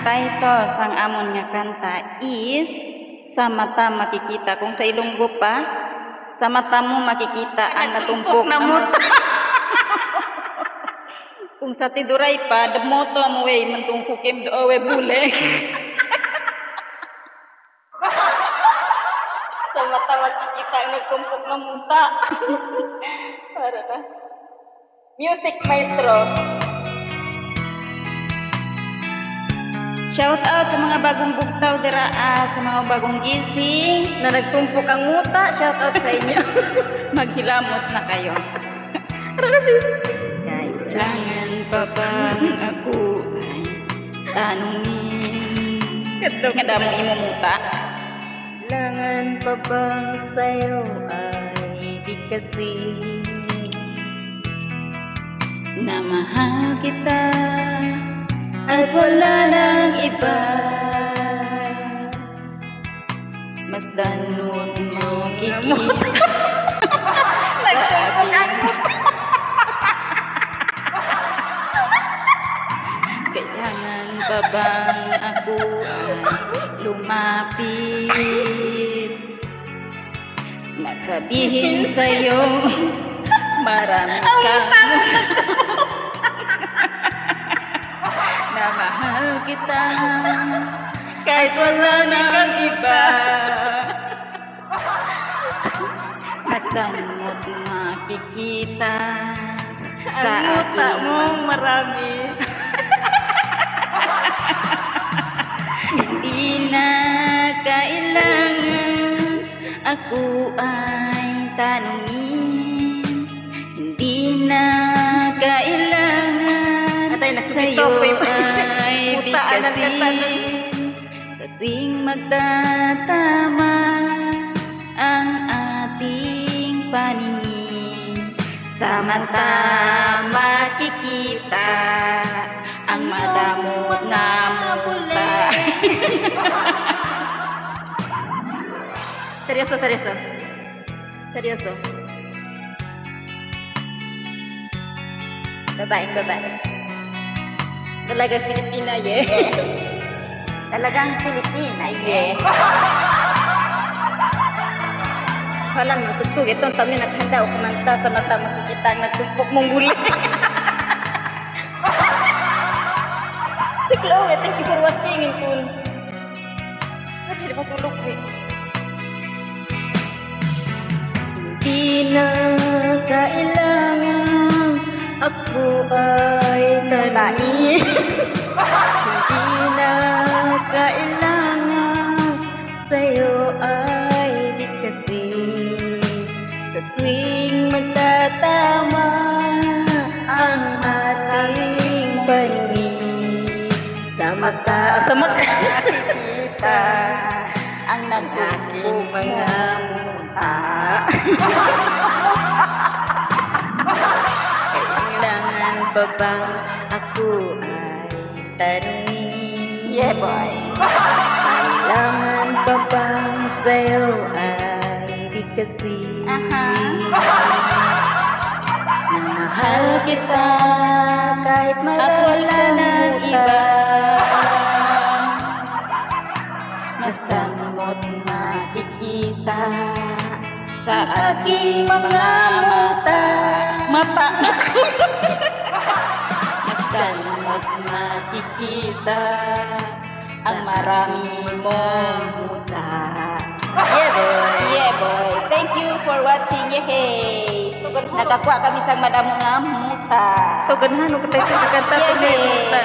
title sang amon nga kanta is Sa Mata Makikita. Kung sa Ilonggo pa, sa mata mo makikita ang natumpok na muta. Kung sa Tiduray pa, the moto mo way mantumpukim do we bule. Sa mata makikita ang natumpok na muta. Para na. Music maestro. Shout out sa mga bagong bugtaw dira, sa mga bagong gising na nagtumpok ang muta. Shout out sa inyo. Maghilamos na kayo. Kailangan pa bang ako ay tanungin? Kada mo imumuta. Kailangan pa bang sa'yo ay di kasi na mahal kita at wala nang iba. Masdan mo't makikita sa akin. Kailangan ba bang ako ay lumapit? Magsabihin sa'yo marami kang na mahal kita kahit wala nang iba. Masdan mo't makikita sa aking mong marami. Hindi na kailangan ako ay tanungin. Hindi na kailangan sa'yo ay bigkasin. Sa tuwing magtatama ang ating paningin, sa mata makikita ang madamo nga muta. Seryoso. Babae. Talagang Pilipina, yeah. Talagang Pilipina, yeah. Walang matutug. Itong kami naghanda o kumanta sa mata makikita ang nagtumpok mong guli. Chloe, thank you for watching. Hindi matulog eh. Hindi na kailangan ako ay tanungin. Hindi na kailangan sa'yo ay di kasi. Sa tuwing magtatama ang ating paningin, sa mata makikita ang nag-aking mga muta. Kailangan pa bang ako ay tanungin? Yeah, boy. Kailangan pa bang sa'yo ay di kasi na mahal kita kahit at wala nang iba. Masdan mo't makikita sa aking mga mata. Masdan mo't makikita ang marami mong muta. Yeah boy. Thank you for watching. Yehey. Nakakuha kami sa madamo nga muta. Tugan hano katay sa kanta sa muta.